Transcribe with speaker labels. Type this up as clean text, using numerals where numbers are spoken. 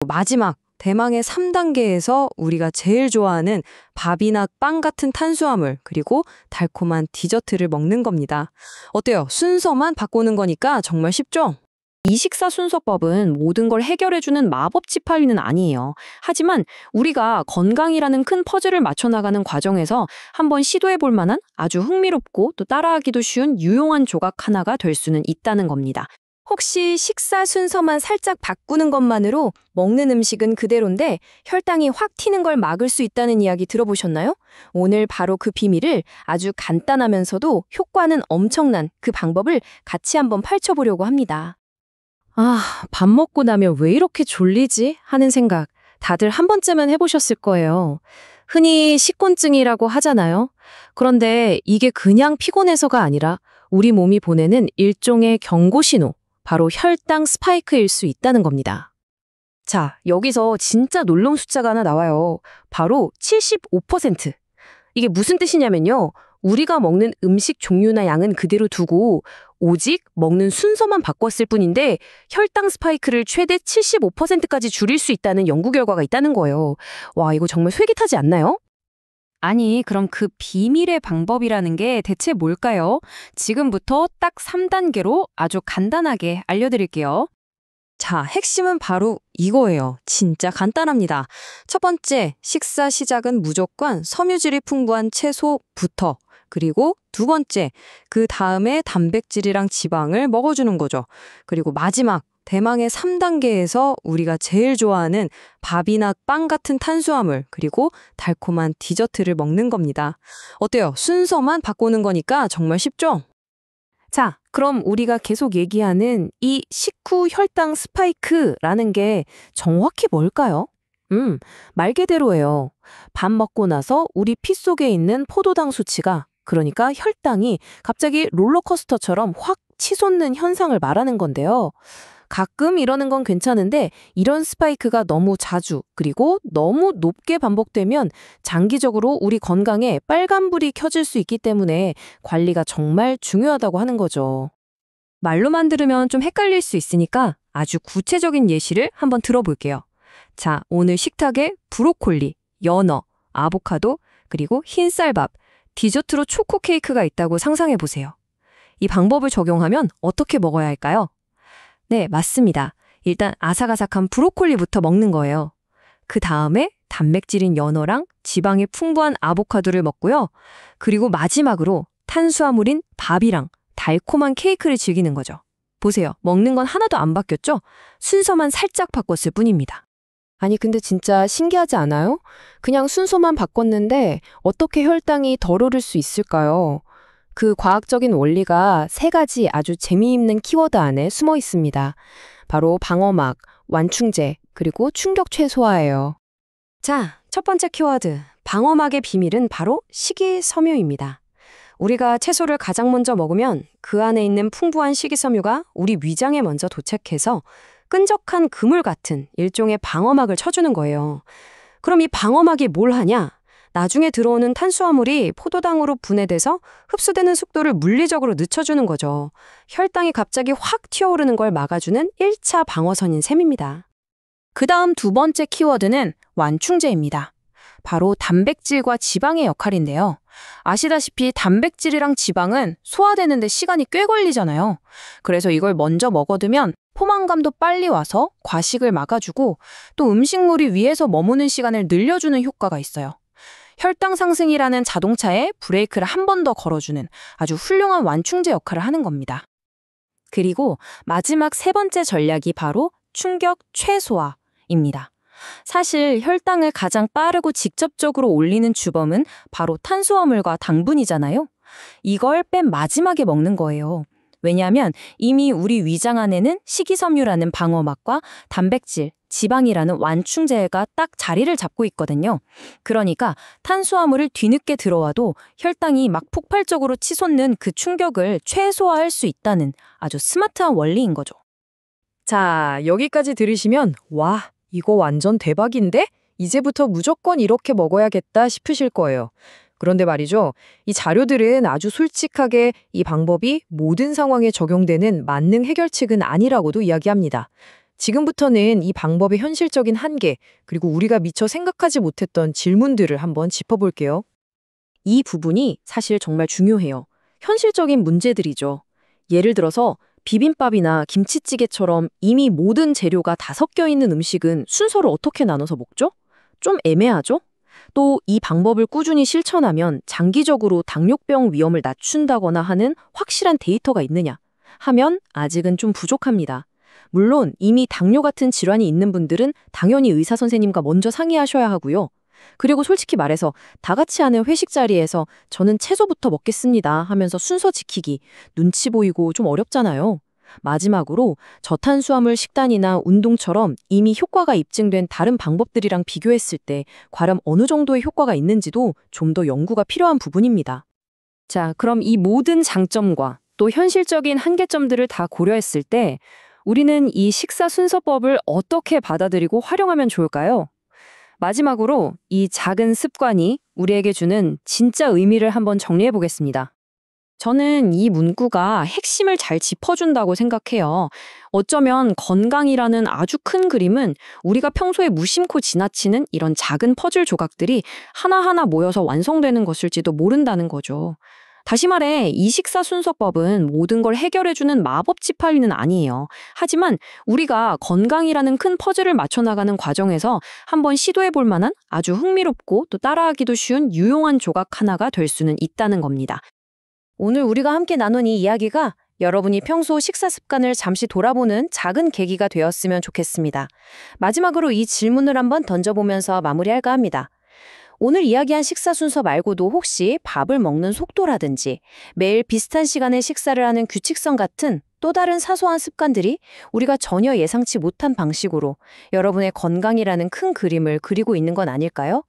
Speaker 1: 마지막 대망의 3단계에서 우리가 제일 좋아하는 밥이나 빵 같은 탄수화물 그리고 달콤한 디저트를 먹는 겁니다. 어때요? 순서만 바꾸는 거니까 정말 쉽죠?
Speaker 2: 이 식사 순서법은 모든 걸 해결해주는 마법 지파리는 아니에요. 하지만 우리가 건강이라는 큰 퍼즐을 맞춰나가는 과정에서 한번 시도해볼 만한 아주 흥미롭고 또 따라하기도 쉬운 유용한 조각 하나가 될 수는 있다는 겁니다.
Speaker 3: 혹시 식사 순서만 살짝 바꾸는 것만으로 먹는 음식은 그대로인데 혈당이 확 튀는 걸 막을 수 있다는 이야기 들어보셨나요? 오늘 바로 그 비밀을 아주 간단하면서도 효과는 엄청난 그 방법을 같이 한번 펼쳐보려고 합니다.
Speaker 2: 밥 먹고 나면 왜 이렇게 졸리지? 하는 생각 다들 한 번쯤은 해보셨을 거예요. 흔히 식곤증이라고 하잖아요. 그런데 이게 그냥 피곤해서가 아니라 우리 몸이 보내는 일종의 경고 신호, 바로 혈당 스파이크일 수 있다는 겁니다. 자, 여기서 진짜 놀라운 숫자가 하나 나와요. 바로 75%. 이게 무슨 뜻이냐면요. 우리가 먹는 음식 종류나 양은 그대로 두고 오직 먹는 순서만 바꿨을 뿐인데 혈당 스파이크를 최대 75%까지 줄일 수 있다는 연구 결과가 있다는 거예요. 와, 이거 정말 솔깃하지 않나요? 아니, 그럼 그 비밀의 방법이라는 게 대체 뭘까요? 지금부터 딱 3단계로 아주 간단하게 알려드릴게요.
Speaker 1: 자, 핵심은 바로 이거예요. 진짜 간단합니다. 첫 번째, 식사 시작은 무조건 섬유질이 풍부한 채소부터. 그리고 두 번째, 그 다음에 단백질이랑 지방을 먹어주는 거죠. 그리고 마지막, 대망의 3단계에서 우리가 제일 좋아하는 밥이나 빵 같은 탄수화물 그리고 달콤한 디저트를 먹는 겁니다. 어때요? 순서만 바꾸는 거니까 정말 쉽죠?
Speaker 2: 자, 그럼 우리가 계속 얘기하는 이 식후 혈당 스파이크라는 게 정확히 뭘까요? 말 그대로예요. 밥 먹고 나서 우리 피 속에 있는 포도당 수치가, 그러니까 혈당이 갑자기 롤러코스터처럼 확 치솟는 현상을 말하는 건데요. 가끔 이러는 건 괜찮은데 이런 스파이크가 너무 자주 그리고 너무 높게 반복되면 장기적으로 우리 건강에 빨간불이 켜질 수 있기 때문에 관리가 정말 중요하다고 하는 거죠. 말로만 들으면 좀 헷갈릴 수 있으니까 아주 구체적인 예시를 한번 들어볼게요. 자, 오늘 식탁에 브로콜리, 연어, 아보카도, 그리고 흰쌀밥, 디저트로 초코 케이크가 있다고 상상해 보세요. 이 방법을 적용하면 어떻게 먹어야 할까요? 네, 맞습니다. 일단 아삭아삭한 브로콜리부터 먹는 거예요. 그 다음에 단백질인 연어랑 지방이 풍부한 아보카도를 먹고요. 그리고 마지막으로 탄수화물인 밥이랑 달콤한 케이크를 즐기는 거죠. 보세요. 먹는 건 하나도 안 바뀌었죠? 순서만 살짝 바꿨을 뿐입니다.
Speaker 3: 아니 근데 진짜 신기하지 않아요? 그냥 순서만 바꿨는데 어떻게 혈당이 덜 오를 수 있을까요? 그 과학적인 원리가 세 가지 아주 재미있는 키워드 안에 숨어 있습니다. 바로 방어막, 완충제, 그리고 충격 최소화예요.
Speaker 1: 자, 첫 번째 키워드, 방어막의 비밀은 바로 식이섬유입니다. 우리가 채소를 가장 먼저 먹으면 그 안에 있는 풍부한 식이섬유가 우리 위장에 먼저 도착해서 끈적한 그물 같은 일종의 방어막을 쳐주는 거예요. 그럼 이 방어막이 뭘 하냐? 나중에 들어오는 탄수화물이 포도당으로 분해돼서 흡수되는 속도를 물리적으로 늦춰주는 거죠. 혈당이 갑자기 확 튀어오르는 걸 막아주는 1차 방어선인 셈입니다.
Speaker 2: 그 다음 두 번째 키워드는 완충제입니다. 바로 단백질과 지방의 역할인데요. 아시다시피 단백질이랑 지방은 소화되는데 시간이 꽤 걸리잖아요. 그래서 이걸 먼저 먹어두면 포만감도 빨리 와서 과식을 막아주고 또 음식물이 위에서 머무는 시간을 늘려주는 효과가 있어요. 혈당 상승이라는 자동차에 브레이크를 한 번 더 걸어주는 아주 훌륭한 완충제 역할을 하는 겁니다. 그리고 마지막 세 번째 전략이 바로 충격 최소화입니다. 사실 혈당을 가장 빠르고 직접적으로 올리는 주범은 바로 탄수화물과 당분이잖아요. 이걸 맨 마지막에 먹는 거예요. 왜냐하면 이미 우리 위장 안에는 식이섬유라는 방어막과 단백질, 지방이라는 완충제가 딱 자리를 잡고 있거든요. 그러니까 탄수화물을 뒤늦게 들어와도 혈당이 막 폭발적으로 치솟는 그 충격을 최소화할 수 있다는 아주 스마트한 원리인 거죠.
Speaker 3: 자, 여기까지 들으시면 와, 이거 완전 대박인데? 이제부터 무조건 이렇게 먹어야겠다 싶으실 거예요. 그런데 말이죠. 이 자료들은 아주 솔직하게 이 방법이 모든 상황에 적용되는 만능 해결책은 아니라고도 이야기합니다.
Speaker 4: 지금부터는 이 방법의 현실적인 한계, 그리고 우리가 미처 생각하지 못했던 질문들을 한번 짚어볼게요.
Speaker 1: 이 부분이 사실 정말 중요해요. 현실적인 문제들이죠. 예를 들어서 비빔밥이나 김치찌개처럼 이미 모든 재료가 다 섞여 있는 음식은 순서를 어떻게 나눠서 먹죠? 좀 애매하죠? 또 이 방법을 꾸준히 실천하면 장기적으로 당뇨병 위험을 낮춘다거나 하는 확실한 데이터가 있느냐 하면 아직은 좀 부족합니다. 물론 이미 당뇨 같은 질환이 있는 분들은 당연히 의사 선생님과 먼저 상의하셔야 하고요. 그리고 솔직히 말해서 다 같이 하는 회식 자리에서 저는 채소부터 먹겠습니다 하면서 순서 지키기, 눈치 보이고 좀 어렵잖아요. 마지막으로 저탄수화물 식단이나 운동처럼 이미 효과가 입증된 다른 방법들이랑 비교했을 때 과연 어느 정도의 효과가 있는지도 좀 더 연구가 필요한 부분입니다.
Speaker 2: 자, 그럼 이 모든 장점과 또 현실적인 한계점들을 다 고려했을 때 우리는 이 식사 순서법을 어떻게 받아들이고 활용하면 좋을까요? 마지막으로 이 작은 습관이 우리에게 주는 진짜 의미를 한번 정리해 보겠습니다.
Speaker 1: 저는 이 문구가 핵심을 잘 짚어준다고 생각해요. 어쩌면 건강이라는 아주 큰 그림은 우리가 평소에 무심코 지나치는 이런 작은 퍼즐 조각들이 하나하나 모여서 완성되는 것일지도 모른다는 거죠. 다시 말해, 이 식사 순서법은 모든 걸 해결해주는 마법 지팡이는 아니에요. 하지만 우리가 건강이라는 큰 퍼즐을 맞춰나가는 과정에서 한번 시도해볼 만한 아주 흥미롭고 또 따라하기도 쉬운 유용한 조각 하나가 될 수는 있다는 겁니다.
Speaker 3: 오늘 우리가 함께 나눈 이 이야기가 여러분이 평소 식사 습관을 잠시 돌아보는 작은 계기가 되었으면 좋겠습니다. 마지막으로 이 질문을 한번 던져보면서 마무리할까 합니다. 오늘 이야기한 식사 순서 말고도 혹시 밥을 먹는 속도라든지 매일 비슷한 시간에 식사를 하는 규칙성 같은 또 다른 사소한 습관들이 우리가 전혀 예상치 못한 방식으로 여러분의 건강이라는 큰 그림을 그리고 있는 건 아닐까요?